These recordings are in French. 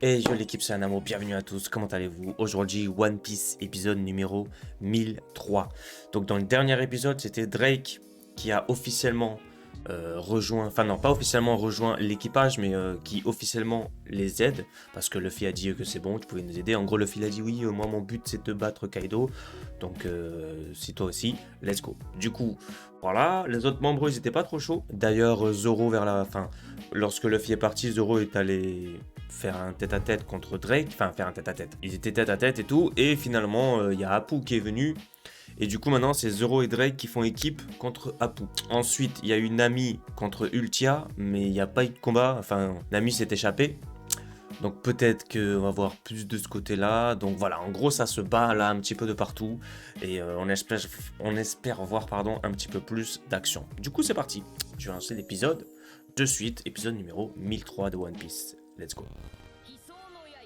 Hey yo l'équipe, c'est Anamo, bienvenue à tous, comment allez-vous? Aujourd'hui, One Piece, épisode numéro 1003. Donc dans le dernier épisode, c'était Drake qui a officiellement rejoint, enfin non, pas officiellement rejoint l'équipage, mais qui officiellement les aide, parce que Luffy a dit que c'est bon, tu pouvais nous aider. En gros, Luffy a dit oui, moi mon but c'est de battre Kaido, donc si toi aussi, let's go. Du coup, voilà, les autres membres ils étaient pas trop chauds. D'ailleurs, Zoro vers la fin, lorsque Luffy est parti, Zoro est allé faire un tête-à-tête contre Drake, enfin faire un tête-à-tête. Ils étaient tête-à-tête et tout, et finalement il y a Apu qui est venu, et du coup maintenant c'est Zoro et Drake qui font équipe contre Apu. Ensuite il y a eu Nami contre Ultia, mais il n'y a pas eu de combat, enfin Nami s'est échappé. Donc peut-être qu'on va voir plus de ce côté-là. Donc voilà, en gros ça se bat là un petit peu de partout. Et on espère voir un petit peu plus d'action. Du coup c'est parti. Je vais lancer l'épisode de suite. Épisode numéro 1003 de One Piece. Let's go.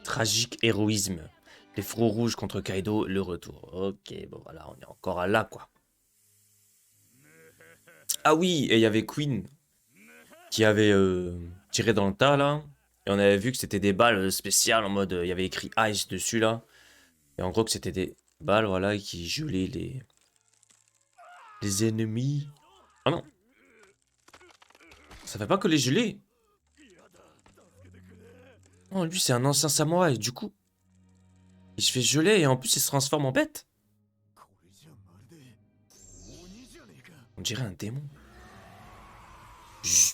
Tragique héroïsme. Les frots rouges contre Kaido, le retour. Ok, bon voilà, on est encore à là quoi. Ah oui, et il y avait Queen qui avait tiré dans le tas là. Et on avait vu que c'était des balles spéciales en mode, il y avait écrit Ice dessus là. Et en gros que c'était des balles voilà qui gelaient les ennemis. Ah non, ça fait pas que les geler. Non, lui c'est un ancien samouraï, du coup. Il se fait geler et en plus il se transforme en bête. On dirait un démon. J-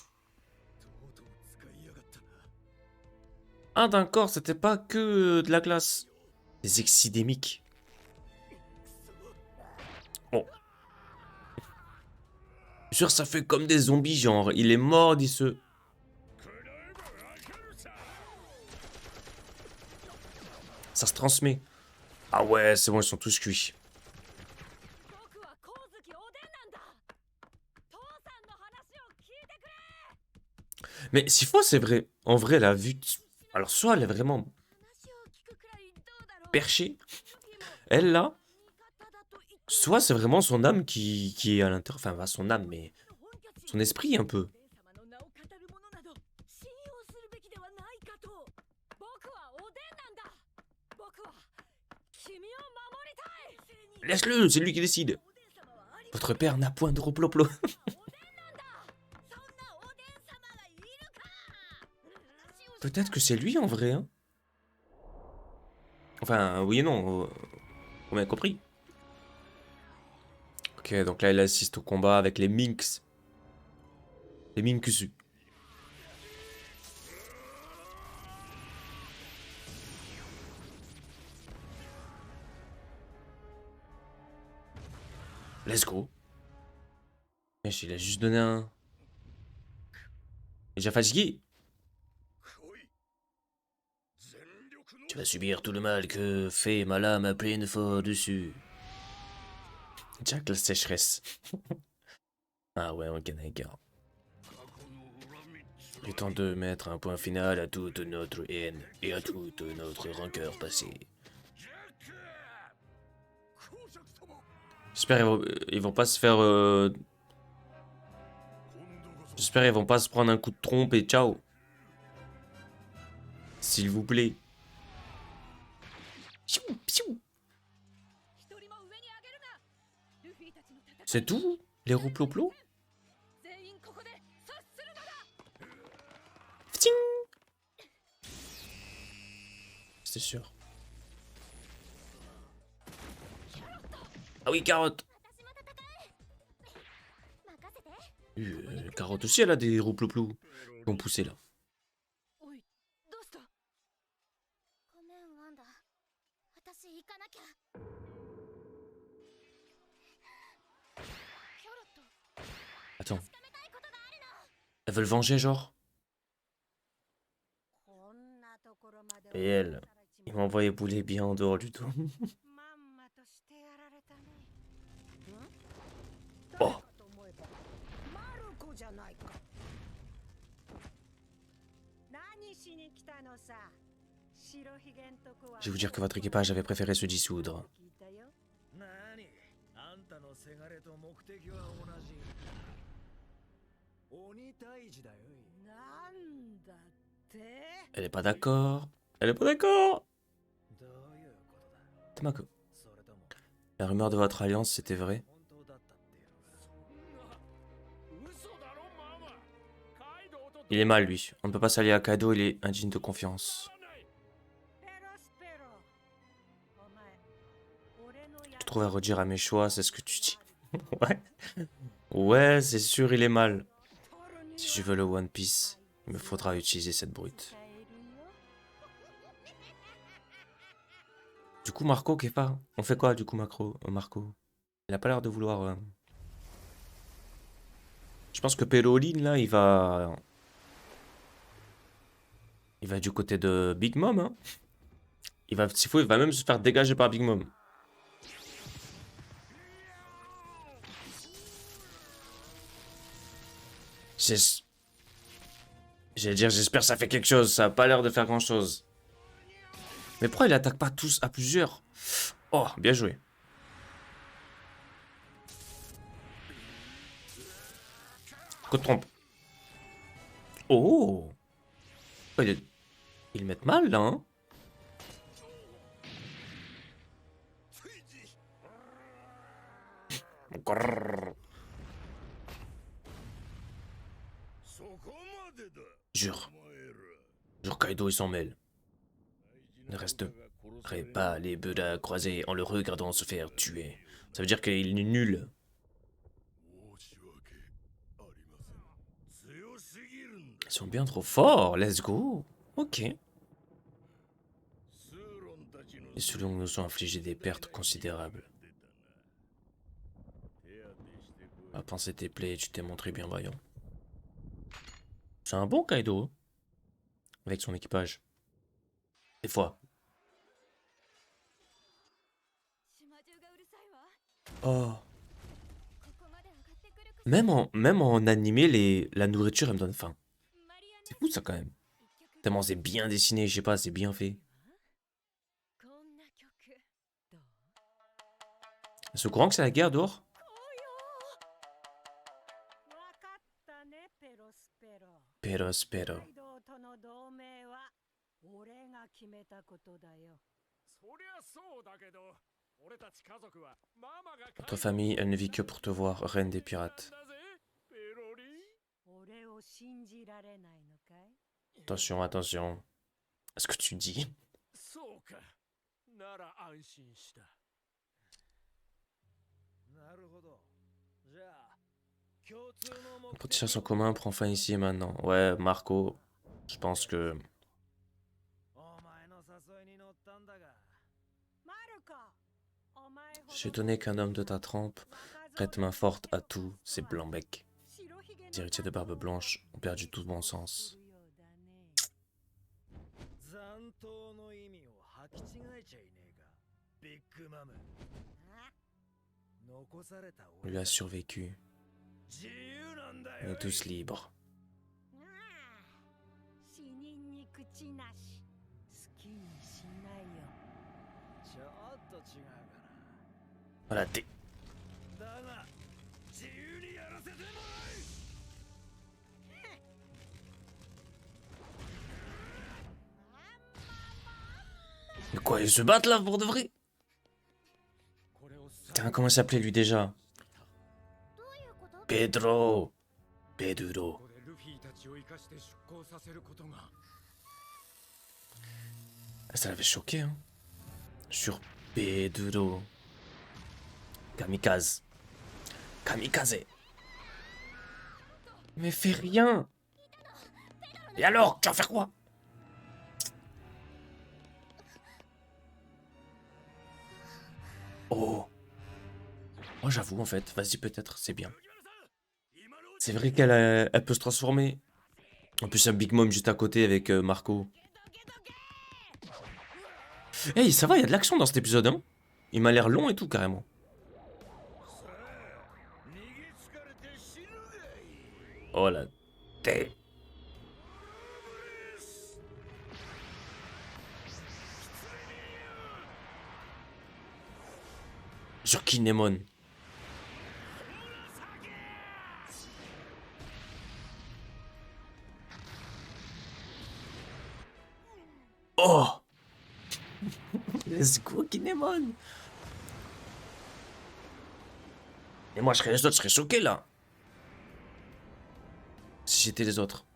Ah d'accord, c'était pas que de la glace. Des exidémiques. Bon, sûr ça fait comme des zombies genre. Il est mort, dit ce. Ça se transmet. Ah ouais, c'est bon, ils sont tous cuits. Mais s'il faut, c'est vrai. En vrai, la vue. Alors, soit elle est vraiment perchée, elle là, soit c'est vraiment son âme qui est à l'intérieur. Enfin, pas son âme, mais son esprit un peu. Laisse-le, c'est lui qui décide. Votre père n'a point de roploplo. Peut-être que c'est lui en vrai, hein. Enfin, oui et non, on a compris. Ok, donc là, il assiste au combat avec les Minks. Les Minkusu. Let's go. Wesh, il a juste donné un. Il est déjà fatigué. Tu vas subir tout le mal que fait ma lame à pleine fois dessus. Jack la sécheresse. Ah ouais, ok, d'accord. Il est temps de mettre un point final à toute notre haine et à toute notre rancœur passée. J'espère ils vont pas se faire... J'espère ils vont pas se prendre un coup de trompe et ciao. S'il vous plaît. Piou, piou. C'est tout? Les roues-plo-plo? C'est sûr. Ah oui, carotte. Carotte aussi, elle a des roues-plo-plo qui ont poussé là. Attends, elles veulent venger genre? Et elle, ils m'ont envoyé bouler bien en dehors du dos. Oh, je vais vous dire que votre équipage avait préféré se dissoudre. Elle est pas d'accord. Elle est pas d'accord. Tamako. La rumeur de votre alliance, c'était vrai? Il est mal, lui. On ne peut pas s'allier à Kaido, il est indigne de confiance. Tu trouves à redire à mes choix, c'est ce que tu dis. Ouais. Ouais, c'est sûr, il est mal. Si je veux le One Piece, il me faudra utiliser cette brute. Du coup, Marco, Kepa, on fait quoi du coup, Marco? Il a pas l'air de vouloir. Je pense que Péroline, là, il va. Il va du côté de Big Mom, hein. S'il faut, il va même se faire dégager par Big Mom. J'allais dire, j'espère que ça fait quelque chose. Ça a pas l'air de faire grand chose. Mais pourquoi il attaque pas tous à plusieurs? Oh, bien joué. Code trompe. Oh, oh, ils le mettent mal là, hein. Grrr. Jure. Jure Kaido il s'en mêle. Ne resterait pas les bras croisés en le regardant se faire tuer. Ça veut dire qu'il est nul. Ils sont bien trop forts, let's go. Ok. Les Sulong nous ont infligé des pertes considérables. À penser tes plaies, tu t'es montré bien vaillant. C'est un bon Kaido. Avec son équipage. Des fois. Oh. Même en animé, la nourriture, elle me donne faim. C'est fou ça quand même. Tellement c'est bien dessiné, je sais pas, c'est bien fait. C'est au courant que c'est la guerre dehors? Pero. Notre famille, elle ne vit que pour te voir, reine des pirates. Attention, attention. À ce que tu dis. Notre tirage en commun prend fin ici et maintenant. Ouais, Marco, je pense que... Je suis étonné qu'un homme de ta trempe prête main forte à tous ces blancs-becs. Les héritiers de Barbe Blanche ont perdu tout bon sens. On lui a survécu. On est tous libres. Voilà, t'es... Mais quoi, ils se battent là pour de vrai? Putain, comment il s'appelait lui déjà? Pedro. Pedro. Ah, ça l'avait choqué, hein. Sur Pedro. Kamikaze. Kamikaze. Mais fais rien. Et alors, tu vas faire quoi? Oh. Moi j'avoue en fait, vas-y peut-être, c'est bien. C'est vrai elle peut se transformer. En plus un Big Mom juste à côté avec Marco. Hey, ça va, il y a de l'action dans cet épisode, hein. Il m'a l'air long et tout carrément. Oh la tête. Sur Kinemon. Oh! Let's go, Kinemon! Et moi, je serais les autres, je serais choqué, là. Si j'étais les autres.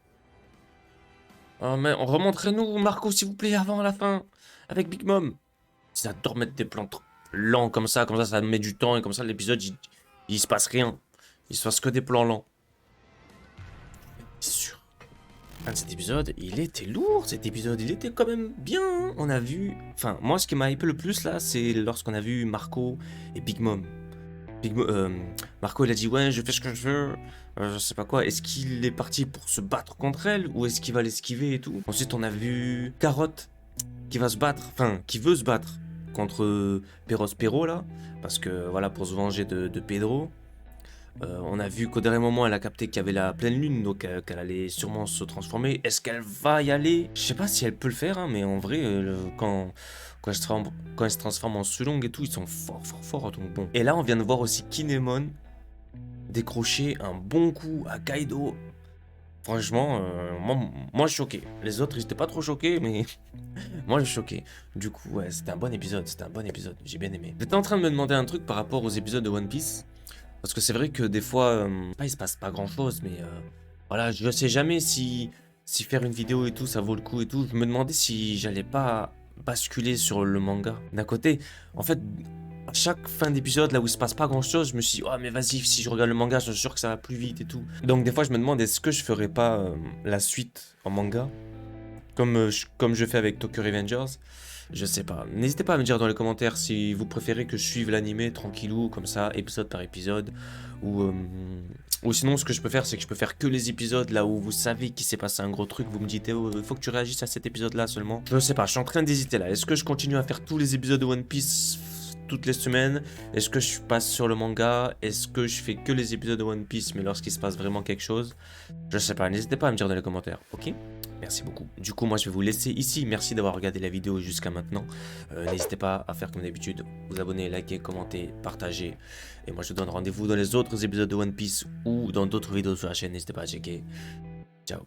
Oh, mais remontrez-nous, Marco, s'il vous plaît, avant la fin. Avec Big Mom. Ils adorent mettre des plans lents comme ça met du temps, et comme ça, l'épisode, il se passe rien. Il se passe que des plans lents. Sûr. Cet épisode, il était lourd, cet épisode, il était quand même bien. Hein. On a vu... Enfin, moi, ce qui m'a hypé le plus, là, c'est lorsqu'on a vu Marco et Big Mom. Marco, il a dit, ouais, je fais ce que je veux, je sais pas quoi. Est-ce qu'il est parti pour se battre contre elle, ou est-ce qu'il va l'esquiver et tout? Ensuite, on a vu Carotte, qui va se battre, enfin, qui veut se battre contre Perros, là, parce que, voilà, pour se venger de Pedro. On a vu qu'au dernier moment, elle a capté qu'il y avait la pleine lune, donc qu'elle allait sûrement se transformer. Est-ce qu'elle va y aller? Je sais pas si elle peut le faire, hein, mais en vrai, quand elle se transforme en Sulong et tout, ils sont forts, donc bon. Et là, on vient de voir aussi Kinemon décrocher un bon coup à Kaido. Franchement, moi je suis choqué. Les autres, ils étaient pas trop choqués, mais moi je suis choqué. Du coup, ouais, c'était un bon épisode, j'ai bien aimé. J'étais en train de me demander un truc par rapport aux épisodes de One Piece. Parce que c'est vrai que des fois, il se passe pas grand chose, mais voilà, je sais jamais si faire une vidéo et tout, ça vaut le coup et tout. Je me demandais si j'allais pas basculer sur le manga. D'un côté, en fait, à chaque fin d'épisode, là où il se passe pas grand chose, je me suis dit, oh mais vas-y, si je regarde le manga, je suis sûr que ça va plus vite et tout. Donc des fois, je me demande, est-ce que je ferais pas la suite en manga comme je fais avec Tokyo Revengers. Je sais pas. N'hésitez pas à me dire dans les commentaires si vous préférez que je suive l'animé tranquillou, comme ça, épisode par épisode. Ou sinon, ce que je peux faire, c'est que je peux faire que les épisodes là où vous savez qu'il s'est passé un gros truc. Vous me dites, oh, il faut que tu réagisses à cet épisode-là seulement. Je sais pas, je suis en train d'hésiter là. Est-ce que je continue à faire tous les épisodes de One Piece toutes les semaines? Est-ce que je passe sur le manga? Est-ce que je fais que les épisodes de One Piece, mais lorsqu'il se passe vraiment quelque chose? Je sais pas, n'hésitez pas à me dire dans les commentaires, ok? Merci beaucoup. Du coup, moi, je vais vous laisser ici. Merci d'avoir regardé la vidéo jusqu'à maintenant. N'hésitez pas à faire comme d'habitude, vous abonner, liker, commenter, partager. Et moi, je vous donne rendez-vous dans les autres épisodes de One Piece ou dans d'autres vidéos sur la chaîne. N'hésitez pas à checker. Ciao.